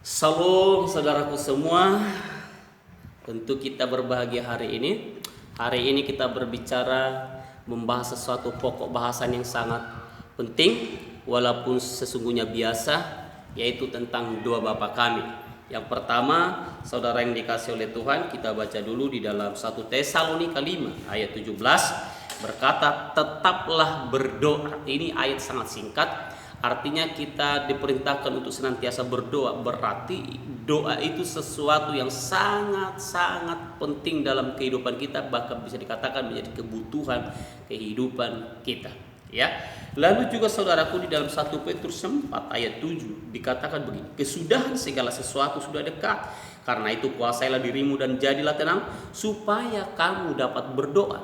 Salam saudaraku semua. Tentu kita berbahagia hari ini. Hari ini kita berbicara membahas sesuatu pokok bahasan yang sangat penting walaupun sesungguhnya biasa, yaitu tentang doa Bapa kami. Yang pertama, saudara yang dikasih oleh Tuhan, kita baca dulu di dalam 1 Tesalonika 5 ayat 17 berkata, "Tetaplah berdoa." Ini ayat sangat singkat. Artinya kita diperintahkan untuk senantiasa berdoa. Berarti doa itu sesuatu yang sangat-sangat penting dalam kehidupan kita, bahkan bisa dikatakan menjadi kebutuhan kehidupan kita, ya. Lalu juga saudaraku, di dalam 1 Petrus 4 ayat 7 dikatakan begini, "Kesudahan segala sesuatu sudah dekat. Karena itu kuasailah dirimu dan jadilah tenang supaya kamu dapat berdoa."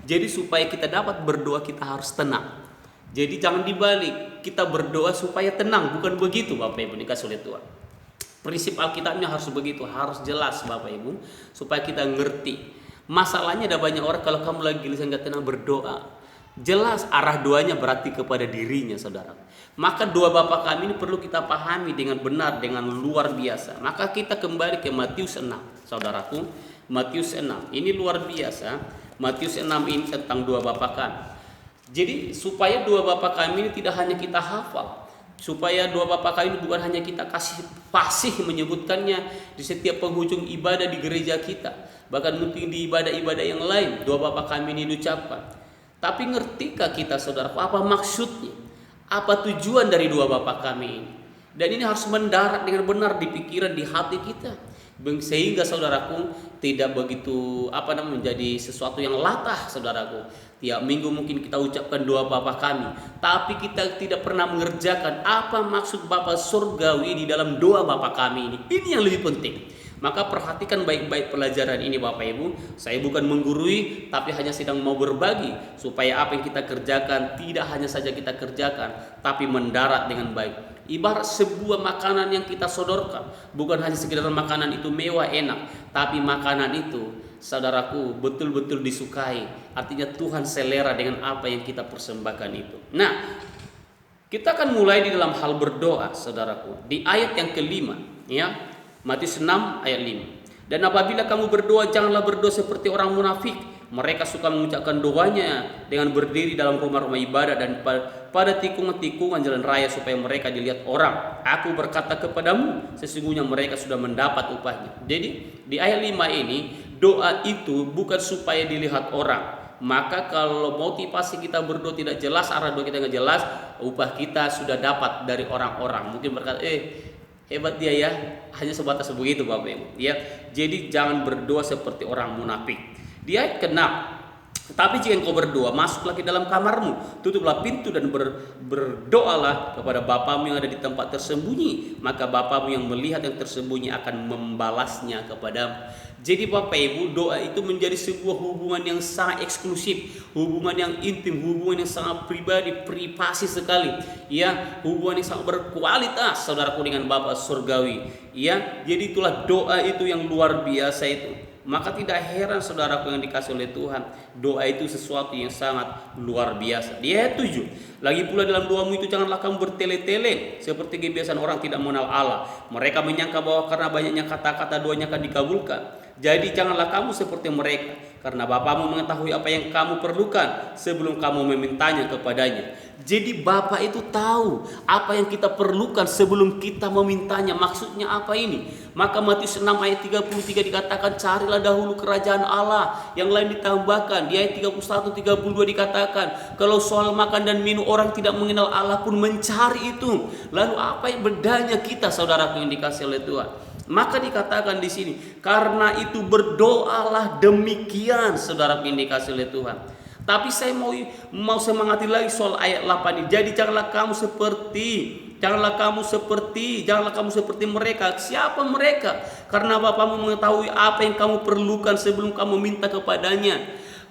Jadi supaya kita dapat berdoa kita harus tenang. Jadi jangan dibalik, kita berdoa supaya tenang, bukan begitu Bapak Ibu dikasih oleh Tuhan. Prinsip Alkitabnya harus begitu, harus jelas Bapak Ibu, supaya kita ngerti. Masalahnya ada banyak orang kalau kamu lagi gelisah nggak tenang berdoa, jelas arah doanya berarti kepada dirinya saudara. Maka doa Bapa kami ini perlu kita pahami dengan benar, dengan luar biasa. Maka kita kembali ke Matius 6 saudaraku. Matius 6 ini luar biasa. Matius 6 ini tentang doa Bapa kami. Jadi supaya doa Bapa kami ini tidak hanya kita hafal, supaya doa Bapa kami ini bukan hanya kita kasih fasih menyebutkannya di setiap penghujung ibadah di gereja kita, bahkan mungkin di ibadah-ibadah yang lain doa Bapa kami ini diucapkan. Tapi ngertikah kita saudara apa maksudnya? Apa tujuan dari doa Bapa kami ini? Dan ini harus mendarat dengan benar di pikiran, di hati kita, sehingga saudaraku tidak begitu menjadi sesuatu yang latah saudaraku. Tiap minggu mungkin kita ucapkan doa Bapa kami, tapi kita tidak pernah mengerjakan apa maksud Bapa surgawi di dalam doa Bapa kami ini. Ini yang lebih penting. Maka perhatikan baik-baik pelajaran ini Bapak Ibu. Saya bukan menggurui, tapi hanya sedang mau berbagi supaya apa yang kita kerjakan tidak hanya saja kita kerjakan, tapi mendarat dengan baik. Ibarat sebuah makanan yang kita sodorkan, bukan hanya sekedar makanan itu mewah enak, tapi makanan itu saudaraku betul-betul disukai. Artinya Tuhan selera dengan apa yang kita persembahkan itu. Nah, kita akan mulai di dalam hal berdoa saudaraku. Di ayat yang kelima, ya, Matius 6 ayat 5. "Dan apabila kamu berdoa, janganlah berdoa seperti orang munafik. Mereka suka mengucapkan doanya dengan berdiri dalam rumah-rumah ibadah dan pada tikungan-tikungan jalan raya supaya mereka dilihat orang. Aku berkata kepadamu, sesungguhnya mereka sudah mendapat upahnya." Jadi di ayat 5 ini, doa itu bukan supaya dilihat orang. Maka kalau motivasi kita berdoa tidak jelas, arah doa kita nggak jelas, upah kita sudah dapat dari orang-orang. Mungkin berkata, hebat dia ya, hanya sebatas begitu Bapak Ibu. Ya, jadi jangan berdoa seperti orang munafik. Di ayat ke-6, "Tetapi jika engkau berdoa, masuklah ke dalam kamarmu, tutuplah pintu dan berdoalah kepada Bapamu yang ada di tempat tersembunyi, maka Bapamu yang melihat yang tersembunyi akan membalasnya kepadamu." Jadi Bapak Ibu, doa itu menjadi sebuah hubungan yang sangat eksklusif, hubungan yang intim, hubungan yang sangat pribadi, privasi sekali. Ya, hubungan yang sangat berkualitas saudaraku dengan Bapa surgawi. Ya, jadi itulah doa itu yang luar biasa itu. Maka tidak heran saudaraku yang dikasih oleh Tuhan, doa itu sesuatu yang sangat luar biasa. Di ayat 7, "Lagi pula dalam doamu itu janganlah kamu bertele-tele seperti kebiasaan orang tidak mengenal Allah. Mereka menyangka bahwa karena banyaknya kata-kata doanya akan dikabulkan. Jadi janganlah kamu seperti mereka, karena Bapamu mengetahui apa yang kamu perlukan sebelum kamu memintanya kepadanya." Jadi Bapa itu tahu apa yang kita perlukan sebelum kita memintanya. Maksudnya apa ini? Maka Matius 6 ayat 33 dikatakan, "Carilah dahulu kerajaan Allah." Yang lain ditambahkan. Di ayat 31, 32 dikatakan, kalau soal makan dan minum orang tidak mengenal Allah pun mencari itu. Lalu apa yang bedanya kita saudaraku yang dikasih oleh Tuhan? Maka dikatakan di sini, karena itu berdoalah demikian saudaraku yang dikasih oleh Tuhan. Tapi saya mau semangati lagi soal ayat 8 ini. Jadi janganlah kamu seperti mereka. Siapa mereka? Karena Bapamu mengetahui apa yang kamu perlukan sebelum kamu minta kepadanya.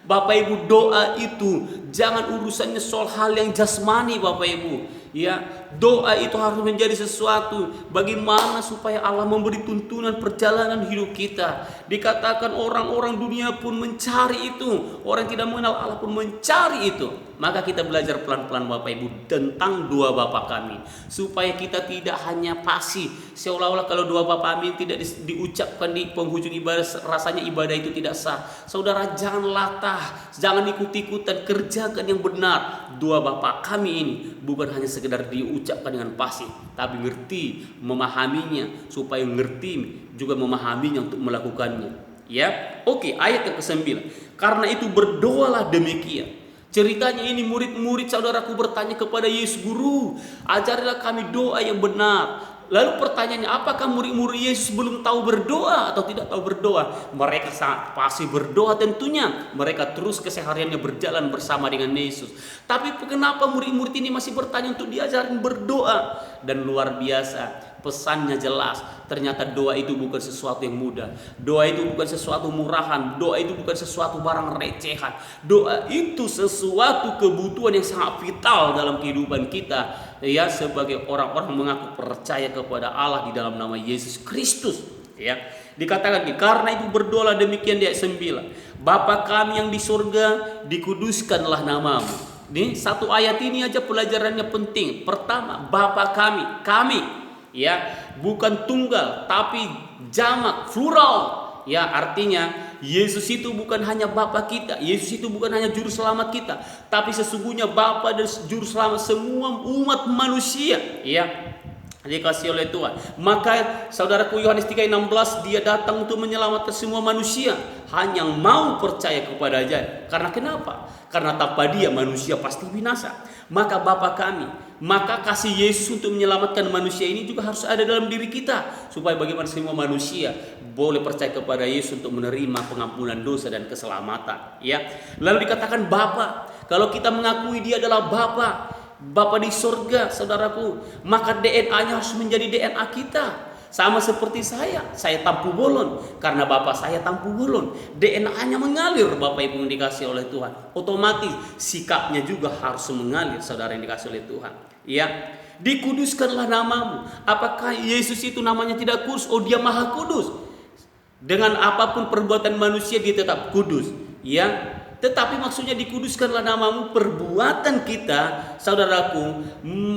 Bapak Ibu, doa itu jangan urusannya soal hal yang jasmani Bapak Ibu. Ya, doa itu harus menjadi sesuatu bagaimana supaya Allah memberi tuntunan perjalanan hidup kita. Dikatakan orang-orang dunia pun mencari itu, orang yang tidak mengenal Allah pun mencari itu. Maka kita belajar pelan-pelan Bapak Ibu tentang doa Bapa kami, supaya kita tidak hanya pasif seolah-olah kalau doa Bapa kami tidak diucapkan di penghujung ibadah rasanya ibadah itu tidak sah. Saudara, jangan latah, jangan ikut-ikutan, kerjakan yang benar. Doa Bapa kami ini bukan hanya sekedar diucapkan dengan pasif, tapi ngerti memahaminya, supaya ngerti juga memahaminya untuk melakukannya. Ya, oke, ayat yang ke-9. Karena itu berdoalah demikian. Ceritanya ini murid-murid saudaraku bertanya kepada Yesus, Guru, ajarilah kami doa yang benar. Lalu pertanyaannya, apakah murid-murid Yesus belum tahu berdoa atau tidak tahu berdoa? Mereka sangat pasti berdoa tentunya. Mereka terus kesehariannya berjalan bersama dengan Yesus. Tapi kenapa murid-murid ini masih bertanya untuk diajarin berdoa? Dan luar biasa, pesannya jelas. Ternyata doa itu bukan sesuatu yang mudah. Doa itu bukan sesuatu murahan. Doa itu bukan sesuatu barang recehan. Doa itu sesuatu kebutuhan yang sangat vital dalam kehidupan kita, ya, sebagai orang-orang mengaku percaya kepada Allah di dalam nama Yesus Kristus. Ya, dikatakan karena itu berdoalah demikian di ayat 9. Bapa kami yang di surga, dikuduskanlah namamu. Nih, satu ayat ini aja pelajarannya penting. Pertama, Bapa kami, ya, bukan tunggal tapi jamak, plural. Ya, artinya Yesus itu bukan hanya Bapa kita, Yesus itu bukan hanya juru selamat kita, tapi sesungguhnya Bapa dan juru selamat semua umat manusia, ya, dikasih oleh Tuhan. Maka saudaraku, Yohanes 3:16, dia datang untuk menyelamatkan semua manusia, hanya yang mau percaya kepada-Nya. Karena kenapa? Karena tanpa Dia manusia pasti binasa. Maka Bapa kami, maka kasih Yesus untuk menyelamatkan manusia ini juga harus ada dalam diri kita, supaya bagaimana semua manusia boleh percaya kepada Yesus untuk menerima pengampunan dosa dan keselamatan. Ya, lalu dikatakan Bapa. Kalau kita mengakui Dia adalah Bapa di surga, saudaraku, maka DNA-nya harus menjadi DNA kita. Sama seperti saya tampu bolon karena Bapak saya tampu bolon. DNA-nya mengalir, Bapak Ibu yang dikasih oleh Tuhan. Otomatis sikapnya juga harus mengalir, saudara yang dikasih oleh Tuhan. Ya, dikuduskanlah namamu. Apakah Yesus itu namanya tidak kudus? Oh, Dia Maha Kudus. Dengan apapun perbuatan manusia Dia tetap kudus. Ya, tetapi maksudnya dikuduskanlah namamu, perbuatan kita, saudaraku,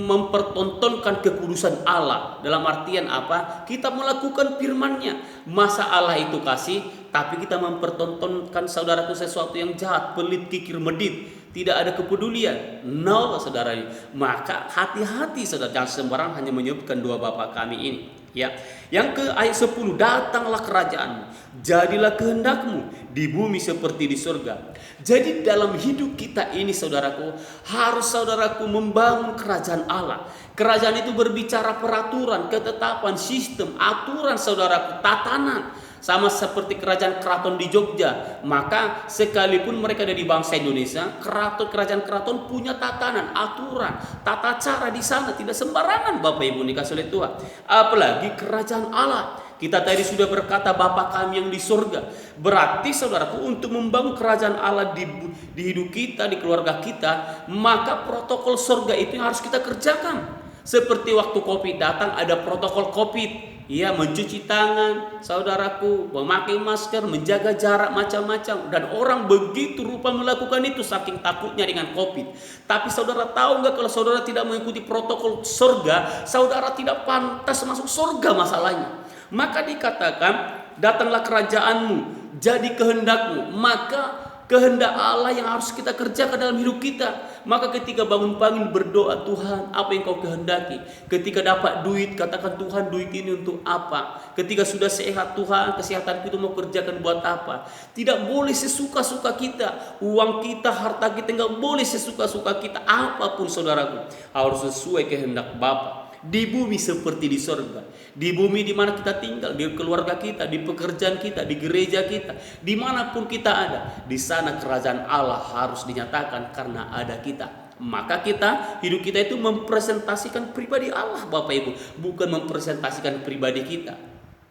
mempertontonkan kekudusan Allah. Dalam artian apa? Kita melakukan firman-Nya. Masa Allah itu kasih, tapi kita mempertontonkan, saudaraku, sesuatu yang jahat, pelit, kikir, medit. Tidak ada kepedulian. No, saudara. Maka hati-hati, saudara, jangan sembarang hanya menyebutkan doa Bapa kami ini. Ya, yang ke ayat 10, datanglah kerajaanmu, jadilah kehendakmu di bumi seperti di surga. Jadi dalam hidup kita ini, saudaraku, harus saudaraku membangun kerajaan Allah. Kerajaan itu berbicara peraturan, ketetapan, sistem, aturan, saudaraku, tatanan. Sama seperti kerajaan keraton di Jogja. Maka sekalipun mereka dari bangsa Indonesia, kerajaan keraton punya tatanan, aturan, tata cara di sana tidak sembarangan, Bapak Ibu dikasih oleh Tuhan. Apalagi kerajaan Allah. Kita tadi sudah berkata Bapa kami yang di surga. Berarti saudaraku, untuk membangun kerajaan Allah di hidup kita, di keluarga kita, maka protokol surga itu yang harus kita kerjakan. Seperti waktu COVID datang, ada protokol COVID. Ya, mencuci tangan, saudaraku, memakai masker, menjaga jarak, macam-macam. Dan orang begitu rupa melakukan itu saking takutnya dengan COVID. Tapi saudara tahu nggak, kalau saudara tidak mengikuti protokol surga, saudara tidak pantas masuk surga masalahnya. Maka dikatakan, datanglah kerajaanmu, jadi kehendakmu. Maka kehendak Allah yang harus kita kerjakan dalam hidup kita. Maka ketika bangun pagi berdoa, Tuhan, apa yang kau kehendaki? Ketika dapat duit, katakan, Tuhan, duit ini untuk apa? Ketika sudah sehat, Tuhan, kesehatan kita mau kerjakan buat apa? Tidak boleh sesuka-suka kita. Uang kita, harta kita nggak boleh sesuka-suka kita. Apapun, saudaraku, harus sesuai kehendak Bapa. Di bumi seperti di surga. Di bumi di mana kita tinggal, di keluarga kita, di pekerjaan kita, di gereja kita, dimanapun kita ada, di sana kerajaan Allah harus dinyatakan karena ada kita. Maka kita, hidup kita itu mempresentasikan pribadi Allah, Bapak Ibu, bukan mempresentasikan pribadi kita.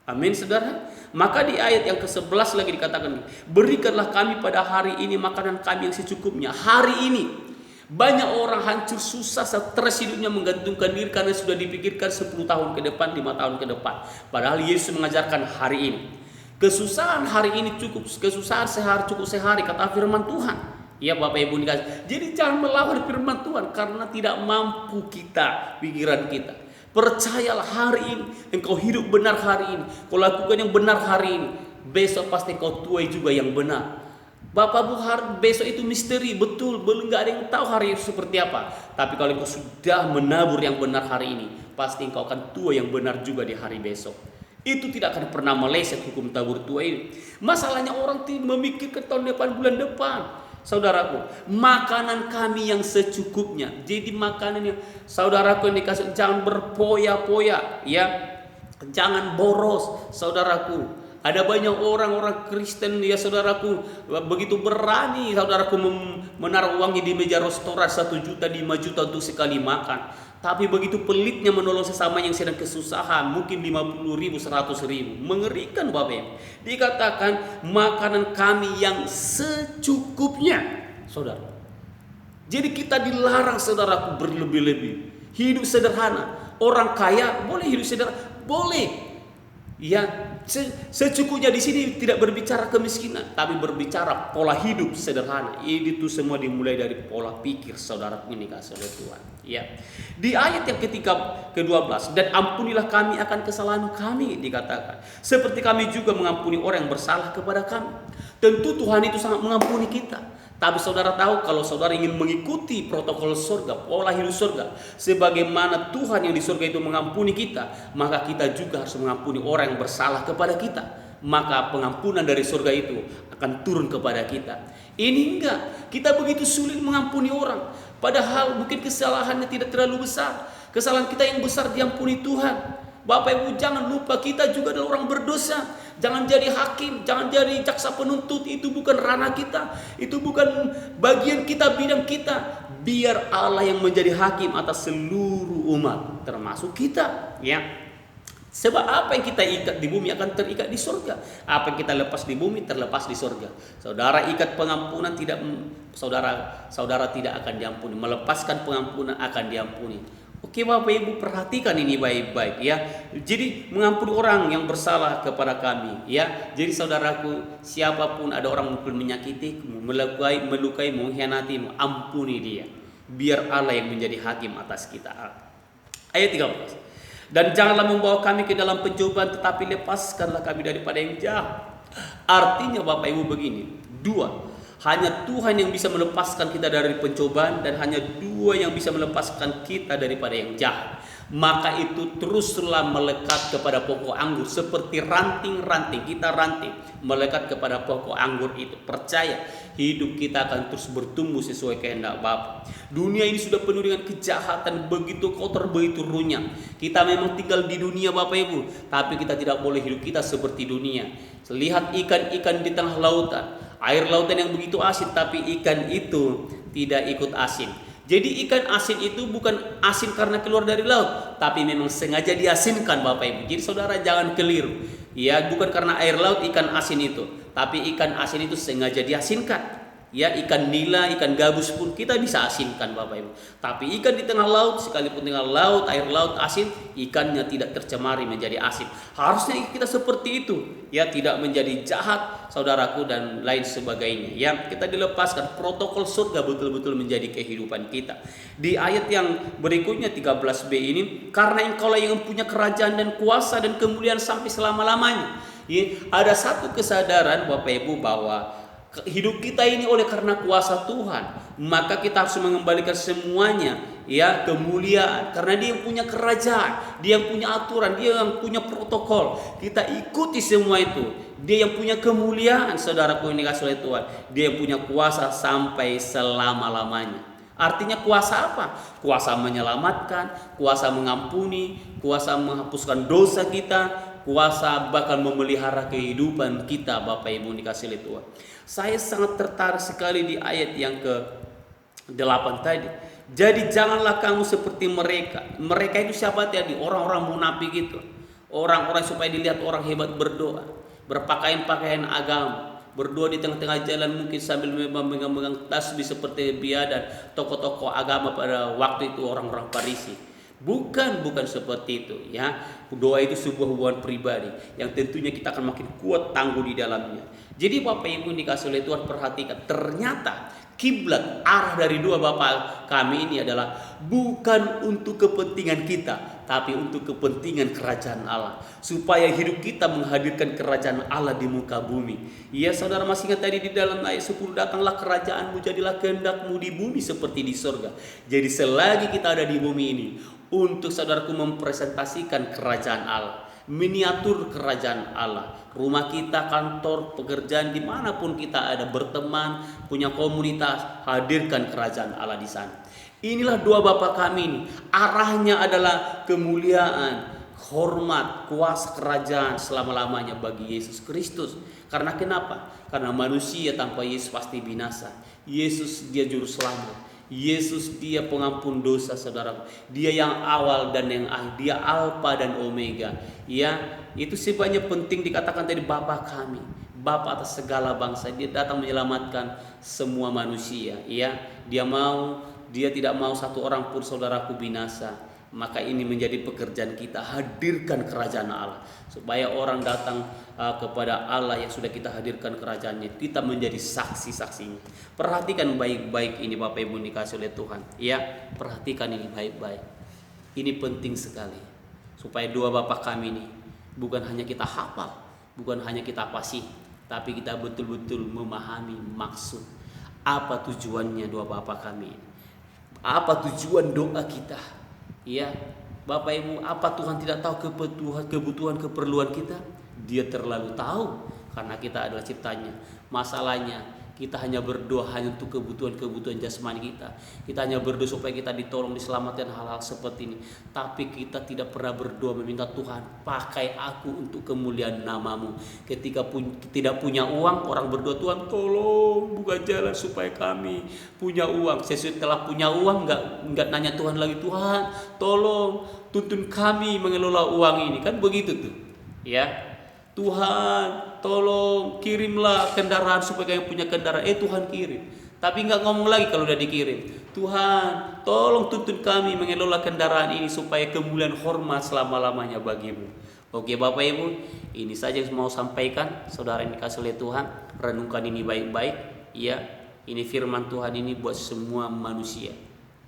Amin, saudara. Maka di ayat yang ke-11 lagi dikatakan, berikanlah kami pada hari ini makanan kami yang secukupnya. Hari ini. Banyak orang hancur, susah, stres hidupnya, menggantungkan diri karena sudah dipikirkan 10 tahun ke depan, 5 tahun ke depan. Padahal Yesus mengajarkan hari ini. Kesusahan hari ini cukup, kesusahan sehari cukup sehari, kata firman Tuhan. Ya Bapak Ibu dikasih. Jadi jangan melawan firman Tuhan karena tidak mampu kita, pikiran kita. Percayalah hari ini, engkau hidup benar hari ini, kau lakukan yang benar hari ini, besok pasti kau tuai juga yang benar. Bapak Bu, besok itu misteri, betul, belum nggak ada yang tahu hari itu seperti apa. Tapi kalau engkau sudah menabur yang benar hari ini, pasti engkau akan tua yang benar juga di hari besok. Itu tidak akan pernah meleset hukum tabur tua ini. Masalahnya orang memikirkan tahun depan, bulan depan. Saudaraku, makanan kami yang secukupnya. Jadi makanan yang saudaraku yang dikasih, jangan berpoya-poya, ya, jangan boros, saudaraku. Ada banyak orang-orang Kristen, ya saudaraku, begitu berani saudaraku menaruh uangnya di meja restoran 1 juta, 5 juta untuk sekali makan. Tapi begitu pelitnya menolong sesama yang sedang kesusahan, mungkin 50 ribu, 100 ribu. Mengerikan Bapak. Dikatakan makanan kami yang secukupnya, saudara. Jadi kita dilarang saudaraku berlebih-lebih. Hidup sederhana. Orang kaya boleh hidup sederhana, boleh. Ya, secukupnya di sini tidak berbicara kemiskinan, tapi berbicara pola hidup sederhana. Itu semua dimulai dari pola pikir saudara ini kasih oleh Tuhan. Ya, di ayat yang ke-12, dan ampunilah kami akan kesalahan kami, dikatakan seperti kami juga mengampuni orang yang bersalah kepada kami. Tentu Tuhan itu sangat mengampuni kita. Tapi saudara tahu, kalau saudara ingin mengikuti protokol surga, pola hidup surga, sebagaimana Tuhan yang di surga itu mengampuni kita, maka kita juga harus mengampuni orang yang bersalah kepada kita. Maka pengampunan dari surga itu akan turun kepada kita. Ini enggak, kita begitu sulit mengampuni orang, padahal mungkin kesalahannya tidak terlalu besar. Kesalahan kita yang besar diampuni Tuhan. Bapak Ibu, jangan lupa kita juga adalah orang berdosa. Jangan jadi hakim, jangan jadi jaksa penuntut. Itu bukan ranah kita, itu bukan bagian kita, bidang kita. Biar Allah yang menjadi hakim atas seluruh umat, termasuk kita, ya. Sebab apa yang kita ikat di bumi akan terikat di surga. Apa yang kita lepas di bumi terlepas di surga. Saudara ikat pengampunan, tidak, saudara tidak akan diampuni. Melepaskan pengampunan akan diampuni. Oke Bapak Ibu, perhatikan ini baik-baik, ya. Jadi mengampuni orang yang bersalah kepada kami, ya. Jadi saudaraku, siapapun ada orang mungkin menyakiti, melukai, mengkhianati, ampuni dia. Biar Allah yang menjadi hakim atas kita. Ayat 13. Dan janganlah membawa kami ke dalam pencobaan, tetapi lepaskanlah kami daripada yang jahat. Artinya Bapak Ibu begini, dua. Hanya Tuhan yang bisa melepaskan kita dari pencobaan, dan hanya dua yang bisa melepaskan kita daripada yang jahat. Maka itu teruslah melekat kepada pokok anggur seperti ranting-ranting. Kita ranting melekat kepada pokok anggur itu. Percaya, hidup kita akan terus bertumbuh sesuai kehendak Bapa. Dunia ini sudah penuh dengan kejahatan, begitu kotor, begitu runyam. Kita memang tinggal di dunia Bapak Ibu, tapi kita tidak boleh hidup kita seperti dunia. Lihat ikan-ikan di tengah lautan. Air lautan yang begitu asin, tapi ikan itu tidak ikut asin. Jadi ikan asin itu bukan asin karena keluar dari laut, tapi memang sengaja diasinkan Bapak Ibu. Jadi saudara jangan keliru. Ya, bukan karena air laut ikan asin itu, tapi ikan asin itu sengaja diasinkan. Ya, ikan nila, ikan gabus pun kita bisa asinkan Bapak Ibu. Tapi ikan di tengah laut, sekalipun tengah laut, air laut asin, ikannya tidak tercemari menjadi asin. Harusnya kita seperti itu, ya, tidak menjadi jahat saudaraku dan lain sebagainya. Ya, kita dilepaskan, protokol surga betul-betul menjadi kehidupan kita. Di ayat yang berikutnya 13b ini, karena engkaulah yang punya kerajaan dan kuasa dan kemuliaan sampai selama-lamanya. Ya, ada satu kesadaran Bapak Ibu bahwa hidup kita ini oleh karena kuasa Tuhan, maka kita harus mengembalikan semuanya, ya, kemuliaan, karena dia yang punya kerajaan, dia yang punya aturan, dia yang punya protokol. Kita ikuti semua itu. Dia yang punya kemuliaan, saudaraku ini kasih oleh Tuhan. Dia yang punya kuasa sampai selama-lamanya. Artinya kuasa apa? Kuasa menyelamatkan, kuasa mengampuni, kuasa menghapuskan dosa kita, kuasa bahkan memelihara kehidupan kita Bapak Ibu dikasih oleh Tuhan. Saya sangat tertarik sekali di ayat yang ke-8 tadi. Jadi janganlah kamu seperti mereka. Mereka itu siapa tadi? Orang-orang munafik itu. Orang-orang supaya dilihat orang hebat berdoa, berpakaian-pakaian agama, berdoa di tengah-tengah jalan mungkin sambil memegang tasbih seperti biadab tokoh-tokoh agama pada waktu itu, orang-orang Farisi. Bukan seperti itu ya. Doa itu sebuah hubungan pribadi yang tentunya kita akan makin kuat tangguh di dalamnya. Jadi Bapak Ibu dikasih oleh Tuhan, perhatikan, ternyata kiblat arah dari dua bapak kami ini adalah bukan untuk kepentingan kita, tapi untuk kepentingan kerajaan Allah, supaya hidup kita menghadirkan kerajaan Allah di muka bumi. Ya, saudara masih ingat tadi di dalam ayat 10, datanglah kerajaanmu, jadilah kehendakmu di bumi seperti di surga. Jadi selagi kita ada di bumi ini, untuk saudaraku mempresentasikan kerajaan Allah, miniatur kerajaan Allah, rumah kita, kantor, pekerjaan, dimanapun kita ada, berteman, punya komunitas, hadirkan kerajaan Allah di sana. Inilah dua Bapa kami ini, arahnya adalah kemuliaan, hormat, kuasa kerajaan selama-lamanya bagi Yesus Kristus. Karena kenapa? Karena manusia tanpa Yesus pasti binasa. Yesus dia juru selamat. Yesus dia pengampun dosa, saudara. Dia yang awal dan yang akhir. Dia Alfa dan Omega. Ya, itu sebenarnya penting dikatakan tadi Bapa kami, Bapa atas segala bangsa. Dia datang menyelamatkan semua manusia. Ya, dia tidak mau satu orang pun saudaraku binasa. Maka ini menjadi pekerjaan kita, hadirkan kerajaan Allah supaya orang datang kepada Allah yang sudah kita hadirkan kerajaannya. Kita menjadi saksi-saksinya. Perhatikan baik-baik ini Bapak Ibu dikasih oleh Tuhan. Ya, perhatikan ini baik-baik. Ini penting sekali supaya dua Bapa kami ini bukan hanya kita hafal, bukan hanya kita fasih, tapi kita betul-betul memahami maksud apa tujuannya dua Bapa kami. Apa tujuan doa kita? Ya, Bapak Ibu, apa Tuhan tidak tahu kebutuhan keperluan kita? Dia terlalu tahu, karena kita adalah ciptanya. Masalahnya kita hanya berdoa hanya untuk kebutuhan jasmani kita. Kita hanya berdoa supaya kita ditolong, diselamatkan hal-hal seperti ini. Tapi kita tidak pernah berdoa meminta Tuhan, pakai aku untuk kemuliaan namamu. Ketika tidak punya uang, orang berdoa, Tuhan tolong buka jalan supaya kami punya uang. Setelah punya uang nggak nanya Tuhan lagi, Tuhan tolong tuntun kami mengelola uang ini. Kan begitu tuh. Ya. Tuhan tolong kirimlah kendaraan supaya kami punya kendaraan. Tuhan kirim. Tapi nggak ngomong lagi kalau udah dikirim. Tuhan tolong tuntun kami mengelola kendaraan ini supaya kemuliaan hormat selama-lamanya bagimu. Oke Bapak Ibu, ini saja yang mau sampaikan. Saudara yang dikasih oleh Tuhan, renungkan ini baik-baik. Ya, ini firman Tuhan ini buat semua manusia.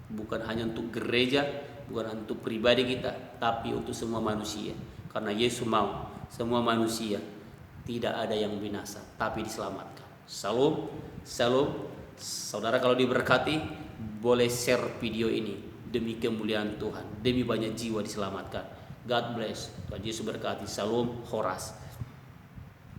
Bukan hanya untuk gereja, bukan hanya untuk pribadi kita, tapi untuk semua manusia. Karena Yesus mau semua manusia tidak ada yang binasa, tapi diselamatkan. Salam, salam. Saudara kalau diberkati, boleh share video ini demi kemuliaan Tuhan, demi banyak jiwa diselamatkan. God bless. Tuhan Yesus berkati. Salam, Horas.